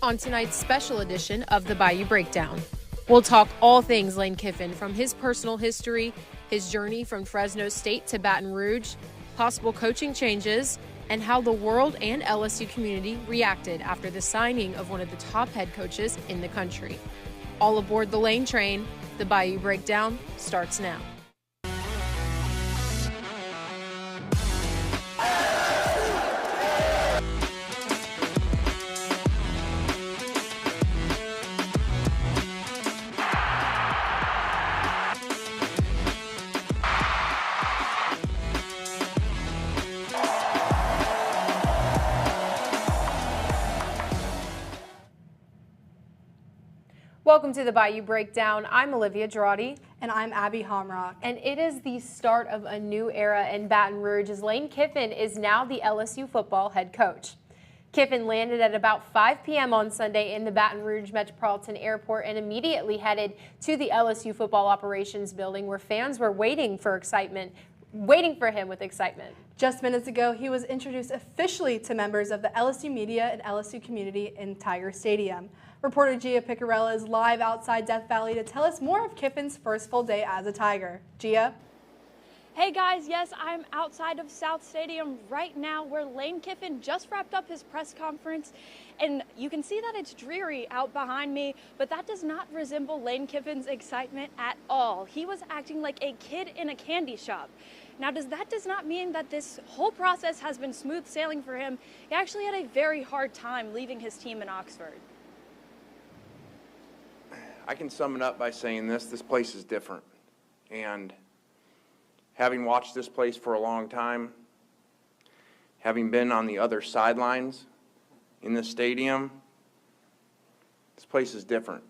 on tonight's special edition of the Bayou Breakdown. We'll talk all things Lane Kiffin, from his personal history, his journey from Fresno State to Baton Rouge, possible coaching changes, and how the world and LSU community reacted after the signing of one of the top head coaches in the country. All aboard the Lane train. The Bayou Breakdown starts now. Welcome to the Bayou Breakdown. I'm Olivia Girardi. And I'm Abby Homrock. And it is the start of a new era in Baton Rouge, as Lane Kiffin is now the LSU football head coach. Kiffin landed at about 5 p.m. on Sunday in the Baton Rouge Metropolitan Airport and immediately headed to the LSU football operations building, where fans were waiting for him with excitement. Just minutes ago, he was introduced officially to members of the LSU media and LSU community in Tiger Stadium. Reporter Gia Picarella is live outside Death Valley to tell us more of Kiffin's first full day as a Tiger. Gia? Hey guys, yes, I'm outside of South Stadium right now, where Lane Kiffin just wrapped up his press conference, and you can see that it's dreary out behind me, but that does not resemble Lane Kiffin's excitement at all. He was acting like a kid in a candy shop. Now, does not mean that this whole process has been smooth sailing for him. He actually had a very hard time leaving his team in Oxford. I can sum it up by saying this place is different. And having watched this place for a long time, having been on the other sidelines in this stadium, this place is different.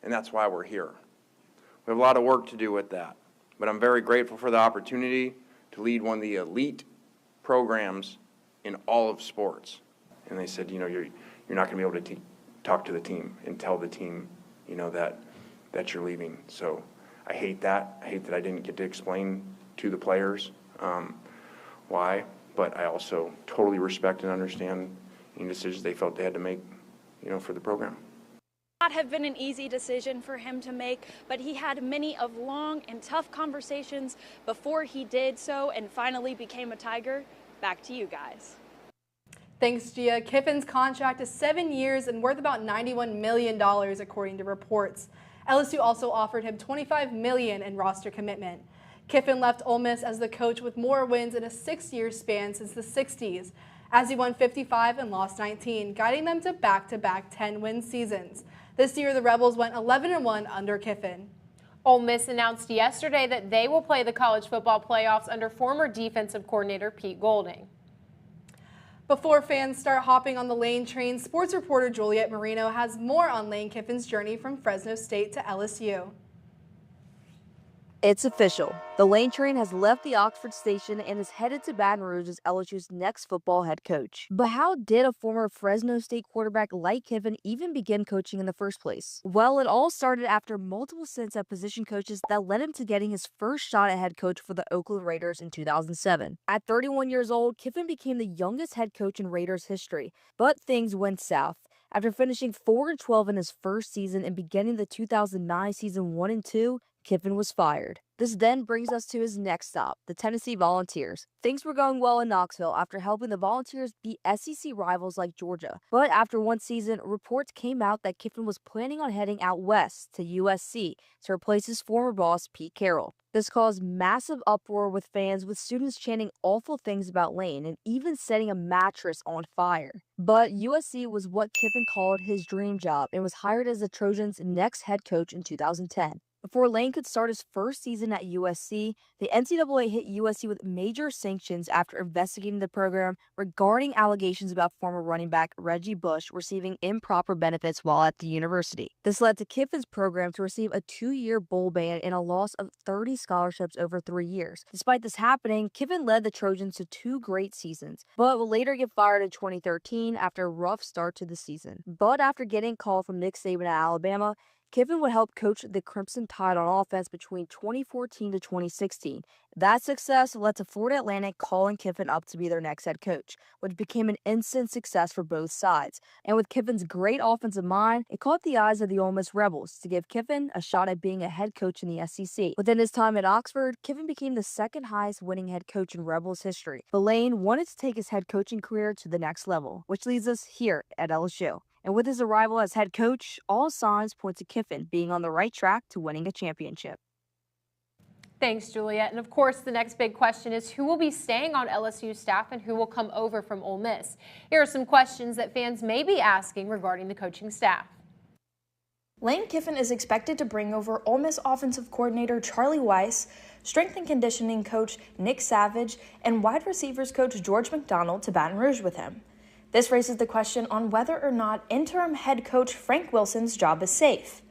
And that's why we're here. We have a lot of work to do with that. But I'm very grateful for the opportunity to lead one of the elite programs in all of sports. And they said, you're not going to be able to talk to the team and tell the team, that you're leaving. So I hate that. I hate that I didn't get to explain to the players why, but I also totally respect and understand any decisions they felt they had to make, for the program. Not have been an easy decision for him to make, but he had many of long and tough conversations before he did so and finally became a Tiger. Back to you guys. Thanks, Gia. Kiffin's contract is 7 years and worth about $91 million, according to reports. LSU also offered him $25 million in roster commitment. Kiffin left Ole Miss as the coach with more wins in a 6-year span since the 60s, as he won 55 and lost 19, guiding them to back-to-back 10-win seasons. This year, the Rebels went 11-1 under Kiffin. Ole Miss announced yesterday that they will play the college football playoffs under former defensive coordinator Pete Golding. Before fans start hopping on the Lane train, sports reporter Juliet Marino has more on Lane Kiffin's journey from Fresno State to LSU. It's official. The Lane train has left the Oxford station and is headed to Baton Rouge as LSU's next football head coach. But how did a former Fresno State quarterback like Kiffin even begin coaching in the first place? Well, it all started after multiple stints at position coaches that led him to getting his first shot at head coach for the Oakland Raiders in 2007. At 31 years old, Kiffin became the youngest head coach in Raiders history, but things went south. After finishing 4-12 in his first season and beginning the 2009 season 1-2, Kiffin was fired. This then brings us to his next stop, the Tennessee Volunteers. Things were going well in Knoxville after helping the Volunteers beat SEC rivals like Georgia. But after one season, reports came out that Kiffin was planning on heading out west to USC to replace his former boss, Pete Carroll. This caused massive uproar with fans, with students chanting awful things about Lane and even setting a mattress on fire. But USC was what Kiffin called his dream job and was hired as the Trojans' next head coach in 2010. Before Lane could start his first season at USC, the NCAA hit USC with major sanctions after investigating the program regarding allegations about former running back Reggie Bush receiving improper benefits while at the university. This led to Kiffin's program to receive a 2-year bowl ban and a loss of 30 scholarships over 3 years. Despite this happening, Kiffin led the Trojans to 2 great seasons, but would later get fired in 2013 after a rough start to the season. But after getting a call from Nick Saban at Alabama, Kiffin would help coach the Crimson Tide on offense between 2014 to 2016. That success led to Florida Atlantic calling Kiffin up to be their next head coach, which became an instant success for both sides. And with Kiffin's great offensive mind, it caught the eyes of the Ole Miss Rebels to give Kiffin a shot at being a head coach in the SEC. Within his time at Oxford, Kiffin became the second highest winning head coach in Rebels history. But Lane wanted to take his head coaching career to the next level, which leads us here at LSU. And with his arrival as head coach, all signs point to Kiffin being on the right track to winning a championship. Thanks, Juliet. And of course, the next big question is who will be staying on LSU staff and who will come over from Ole Miss? Here are some questions that fans may be asking regarding the coaching staff. Lane Kiffin is expected to bring over Ole Miss offensive coordinator Charlie Weiss, strength and conditioning coach Nick Savage, and wide receivers coach George McDonald to Baton Rouge with him. This raises the question on whether or not interim head coach Frank Wilson's job is safe.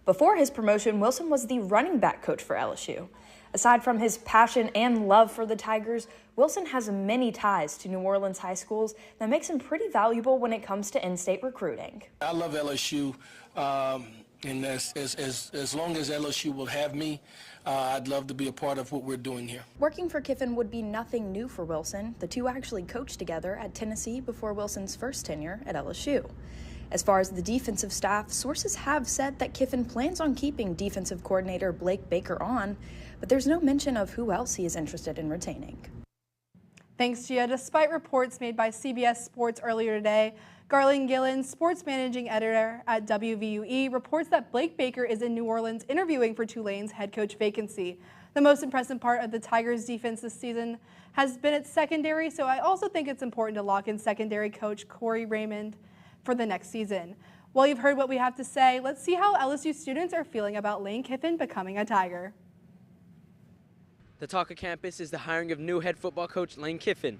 Before his promotion, Wilson was the running back coach for LSU. Aside from his passion and love for the Tigers, Wilson has many ties to New Orleans high schools that makes him pretty valuable when it comes to in-state recruiting. I love LSU, and as long as LSU will have me, I'd love to be a part of what we're doing here. Working for Kiffin would be nothing new for Wilson. The two actually coached together at Tennessee before Wilson's first tenure at LSU. As far as the defensive staff, sources have said that Kiffin plans on keeping defensive coordinator Blake Baker on, but there's no mention of who else he is interested in retaining. Thanks, Gia. Despite reports made by CBS Sports earlier today, Garland Gillen, sports managing editor at WVUE, reports that Blake Baker is in New Orleans interviewing for Tulane's head coach vacancy. The most impressive part of the Tigers' defense this season has been its secondary, so I also think it's important to lock in secondary coach Corey Raymond for the next season. Well, you've heard what we have to say. Let's see how LSU students are feeling about Lane Kiffin becoming a Tiger. The talk of campus is the hiring of new head football coach Lane Kiffin.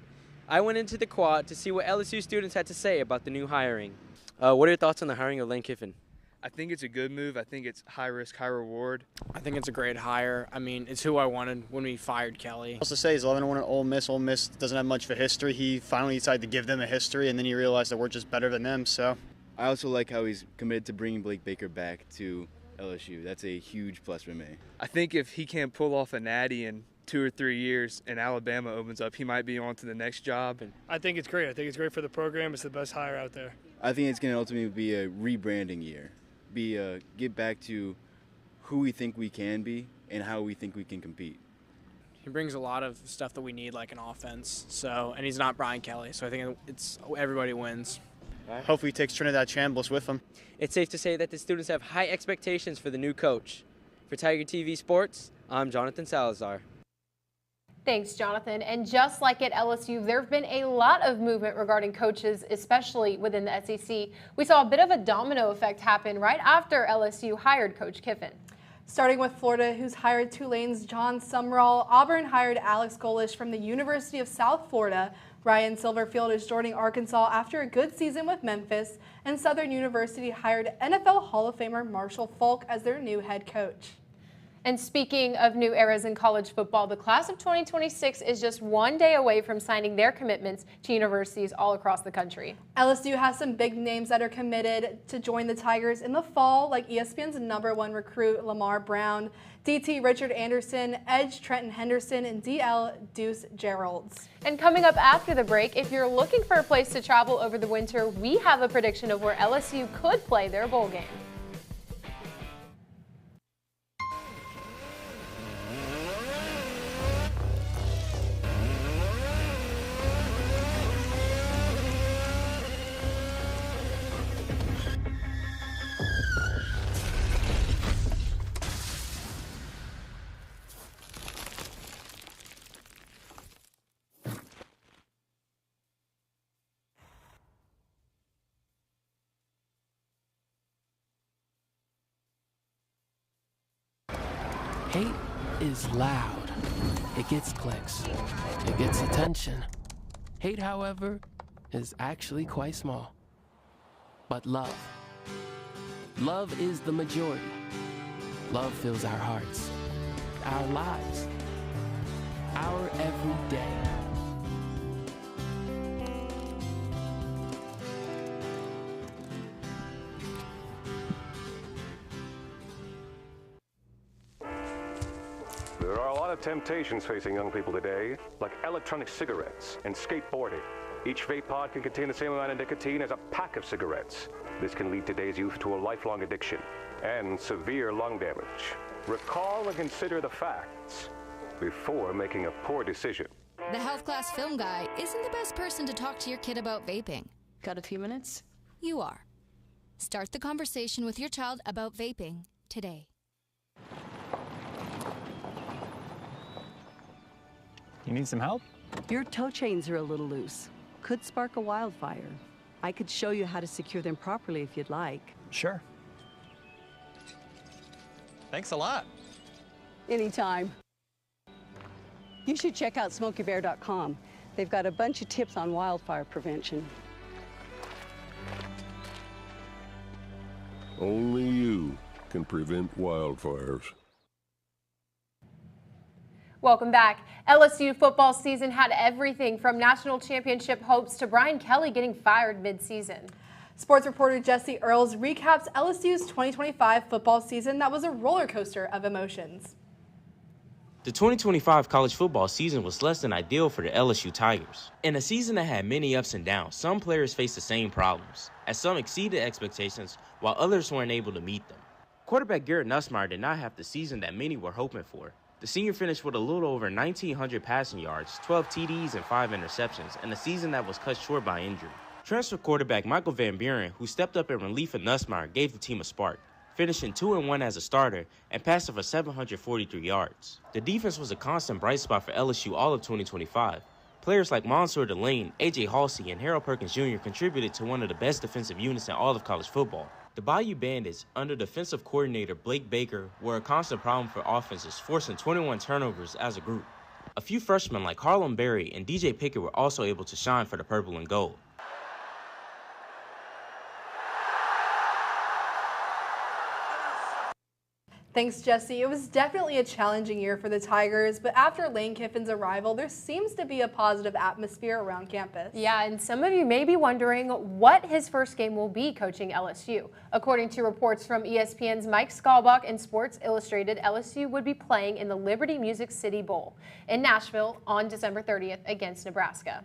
I went into the quad to see what LSU students had to say about the new hiring. What are your thoughts on the hiring of Lane Kiffin? I think it's a good move. I think it's high risk, high reward. I think it's a great hire. I mean, it's who I wanted when we fired Kelly. Also say he's 11-1 at Ole Miss. Ole Miss doesn't have much of a history. He finally decided to give them a history, and then he realized that we're just better than them. So I also like how he's committed to bringing Blake Baker back to LSU. That's a huge plus for me. I think if he can't pull off a natty in 2 or 3 years and Alabama opens up, he might be on to the next job. And I think it's great. I think it's great for the program. It's the best hire out there. I think it's going to ultimately be a rebranding year. Get back to who we think we can be and how we think we can compete. He brings a lot of stuff that we need, like an offense. And he's not Brian Kelly, so I think it's everybody wins. Hopefully he takes Trinidad Chambliss with him. It's safe to say that the students have high expectations for the new coach. For Tiger TV Sports, I'm Jonathan Salazar. Thanks, Jonathan. And just like at LSU, there have been a lot of movement regarding coaches, especially within the SEC. We saw a bit of a domino effect happen right after LSU hired Coach Kiffin. Starting with Florida, who's hired Tulane's John Sumrall. Auburn hired Alex Golesh from the University of South Florida. Ryan Silverfield is joining Arkansas after a good season with Memphis. And Southern University hired NFL Hall of Famer Marshall Faulk as their new head coach. And speaking of new eras in college football, the class of 2026 is just one day away from signing their commitments to universities all across the country. LSU has some big names that are committed to join the Tigers in the fall, like ESPN's #1 recruit Lamar Brown, DT Richard Anderson, Edge Trenton Henderson, and DL Deuce Geralds. And coming up after the break, if you're looking for a place to travel over the winter, we have a prediction of where LSU could play their bowl game. Hate is loud. It gets clicks. It gets attention. Hate, however, is actually quite small. But love is the majority. Love fills our hearts, our lives, our everyday. There are a lot of temptations facing young people today, like electronic cigarettes and skateboarding. Each vape pod can contain the same amount of nicotine as a pack of cigarettes. This can lead today's youth to a lifelong addiction and severe lung damage. Recall and consider the facts before making a poor decision. The health class film guy isn't the best person to talk to your kid about vaping. Got a few minutes? You are. Start the conversation with your child about vaping today. You need some help? Your tow chains are a little loose. Could spark a wildfire. I could show you how to secure them properly if you'd like. Sure. Thanks a lot. Anytime. You should check out SmokeyBear.com. They've got a bunch of tips on wildfire prevention. Only you can prevent wildfires. Welcome back. LSU football season had everything from national championship hopes to Brian Kelly getting fired mid-season. Sports reporter Jesse Earls recaps LSU's 2025 football season that was a roller coaster of emotions. The 2025 college football season was less than ideal for the LSU Tigers. In a season that had many ups and downs, some players faced the same problems, as some exceeded expectations while others weren't able to meet them. Quarterback Garrett Nussmeier did not have the season that many were hoping for. The senior finished with a little over 1,900 passing yards, 12 TDs, and 5 interceptions, in a season that was cut short by injury. Transfer quarterback Michael Van Buren, who stepped up in relief of Nussmeier, gave the team a spark, finishing 2-1 as a starter and passing for 743 yards. The defense was a constant bright spot for LSU all of 2025. Players like Mansour Delane, A.J. Halsey, and Harold Perkins Jr. contributed to one of the best defensive units in all of college football. The Bayou Bandits, under defensive coordinator Blake Baker, were a constant problem for offenses, forcing 21 turnovers as a group. A few freshmen like Harlem Berry and DJ Pickett were also able to shine for the purple and gold. Thanks, Jesse. It was definitely a challenging year for the Tigers, but after Lane Kiffin's arrival, there seems to be a positive atmosphere around campus. Yeah, and some of you may be wondering what his first game will be coaching LSU. According to reports from ESPN's Mike Skalbach and Sports Illustrated, LSU would be playing in the Liberty Music City Bowl in Nashville on December 30th against Nebraska.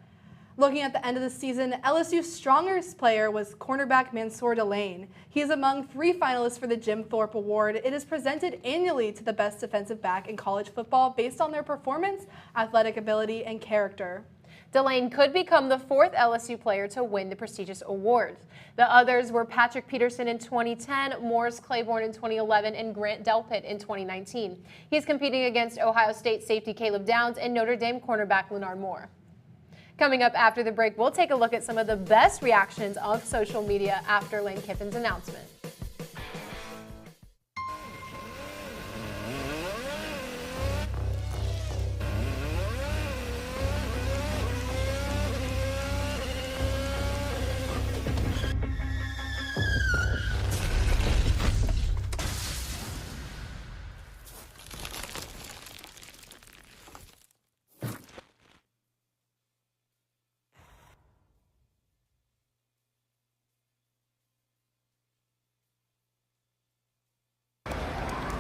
Looking at the end of the season, LSU's strongest player was cornerback Mansour Delane. He is among 3 finalists for the Jim Thorpe Award. It is presented annually to the best defensive back in college football based on their performance, athletic ability, and character. Delane could become the 4th LSU player to win the prestigious award. The others were Patrick Peterson in 2010, Morris Claiborne in 2011, and Grant Delpit in 2019. He's competing against Ohio State safety Caleb Downs and Notre Dame cornerback Leonard Moore. Coming up after the break, we'll take a look at some of the best reactions on social media after Lane Kiffin's announcement.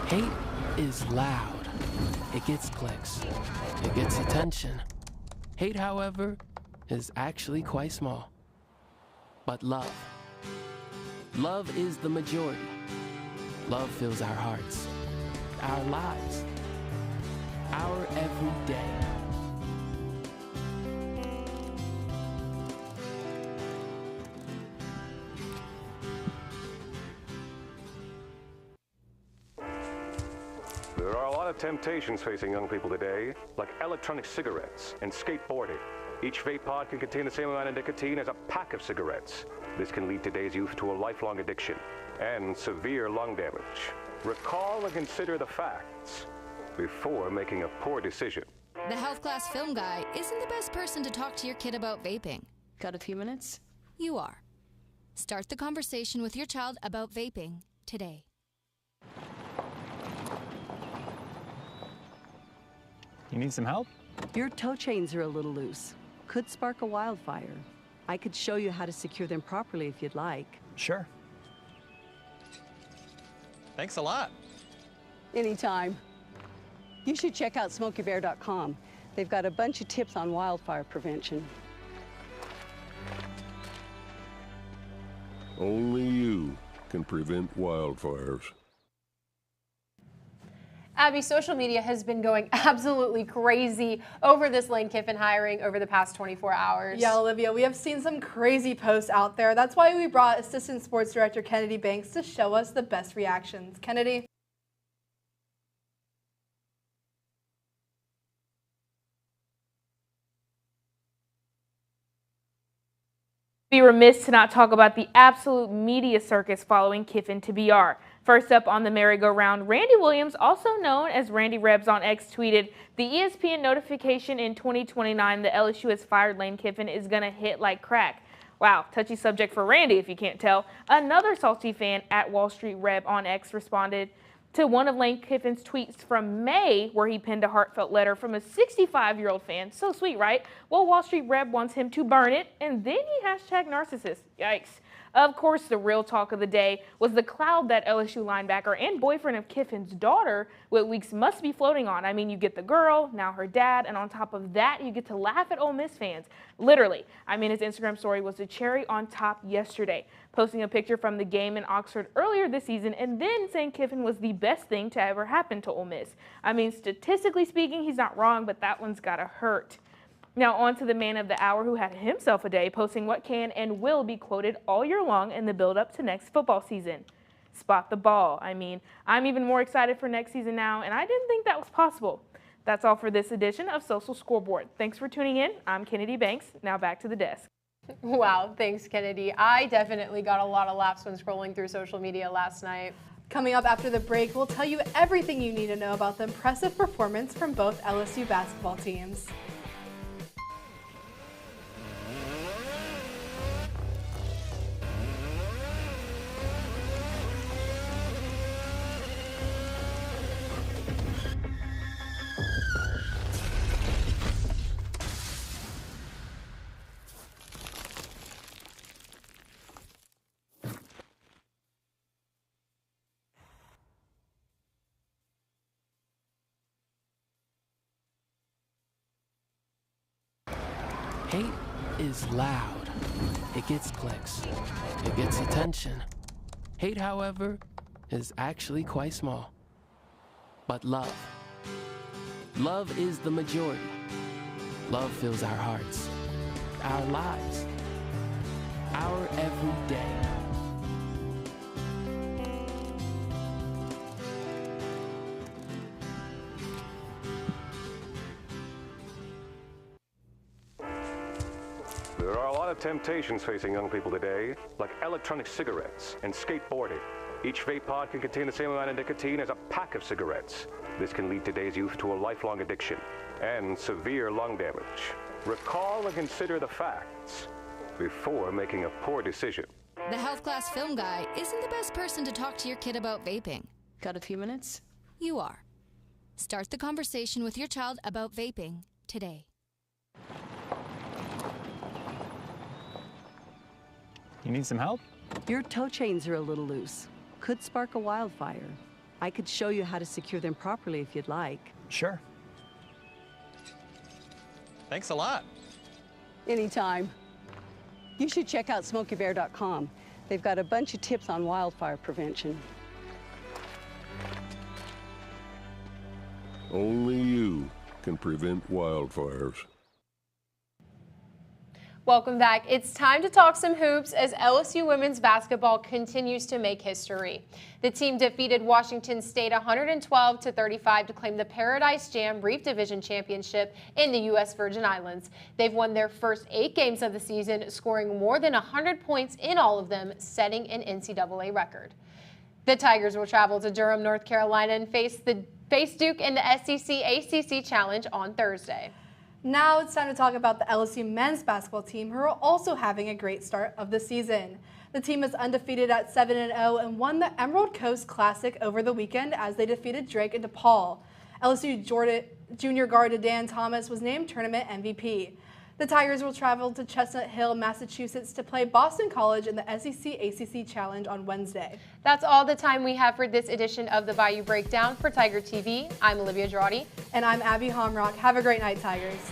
Hate is loud. It gets clicks. It gets attention. Hate, however, is actually quite small. But love. Love is the majority. Love fills our hearts, our lives, our everyday. There are a lot of temptations facing young people today, like electronic cigarettes and skateboarding. Each vape pod can contain the same amount of nicotine as a pack of cigarettes. This can lead today's youth to a lifelong addiction and severe lung damage. Recall and consider the facts before making a poor decision. The health class film guy isn't the best person to talk to your kid about vaping. Got a few minutes? You are. Start the conversation with your child about vaping today. You need some help? Your tow chains are a little loose. Could spark a wildfire. I could show you how to secure them properly if you'd like. Sure. Thanks a lot. Anytime. You should check out SmokeyBear.com. They've got a bunch of tips on wildfire prevention. Only you can prevent wildfires. Abby, social media has been going absolutely crazy over this Lane Kiffin hiring over the past 24 hours. Yeah, Olivia, we have seen some crazy posts out there. That's why we brought Assistant Sports Director Kennedy Banks to show us the best reactions. Kennedy? Be remiss to not talk about the absolute media circus following Kiffin to BR. First up on the merry-go-round, Randy Williams, also known as Randy Rebs on X, tweeted, "The ESPN notification in 2029 that LSU has fired Lane Kiffin is going to hit like crack." Wow, touchy subject for Randy if you can't tell. Another salty fan at Wall Street Reb on X responded to one of Lane Kiffin's tweets from May, where he penned a heartfelt letter from a 65-year-old fan. So sweet, right? Well, Wall Street Reb wants him to burn it, and then he hashtag narcissist. Yikes. Of course, the real talk of the day was the cloud that LSU linebacker and boyfriend of Kiffin's daughter, Whit Weeks, must be floating on. I mean, you get the girl, now her dad, and on top of that, you get to laugh at Ole Miss fans. Literally. I mean, his Instagram story was the cherry on top yesterday, posting a picture from the game in Oxford earlier this season and then saying Kiffin was the best thing to ever happen to Ole Miss. I mean, statistically speaking, he's not wrong, but that one's gotta hurt. Now on to the man of the hour who had himself a day, posting what can and will be quoted all year long in the build-up to next football season. Spot the ball. I mean, I'm even more excited for next season now, and I didn't think that was possible. That's all for this edition of Social Scoreboard. Thanks for tuning in. I'm Kennedy Banks. Now back to the desk. Wow, thanks, Kennedy. I definitely got a lot of laughs when scrolling through social media last night. Coming up after the break, we'll tell you everything you need to know about the impressive performance from both LSU basketball teams. Hate is loud. It gets clicks. It gets attention. Hate, however, is actually quite small. But love is the majority. Love fills our hearts, our lives, our everyday. There are a lot of temptations facing young people today, like electronic cigarettes and skateboarding. Each vape pod can contain the same amount of nicotine as a pack of cigarettes. This can lead today's youth to a lifelong addiction and severe lung damage. Recall and consider the facts before making a poor decision. The health class film guy isn't the best person to talk to your kid about vaping. Got a few minutes? You are. Start the conversation with your child about vaping today. You need some help? Your toe chains are a little loose. Could spark a wildfire. I could show you how to secure them properly if you'd like. Sure. Thanks a lot. Anytime. You should check out SmokeyBear.com. They've got a bunch of tips on wildfire prevention. Only you can prevent wildfires. Welcome back. It's time to talk some hoops as LSU women's basketball continues to make history. The team defeated Washington State 112-35 to claim the Paradise Jam Reef Division Championship in the U.S. Virgin Islands. They've won their first 8 games of the season, scoring more than 100 points in all of them, setting an NCAA record. The Tigers will travel to Durham, North Carolina and face Duke in the SEC-ACC Challenge on Thursday. Now it's time to talk about the LSU men's basketball team, who are also having a great start of the season. The team is undefeated at 7-0 and won the Emerald Coast Classic over the weekend as they defeated Drake and DePaul. LSU junior guard Dan Thomas was named tournament MVP. The Tigers will travel to Chestnut Hill, Massachusetts to play Boston College in the SEC-ACC Challenge on Wednesday. That's all the time we have for this edition of the Bayou Breakdown. For Tiger TV, I'm Olivia Girardi. And I'm Abby Homrock. Have a great night, Tigers.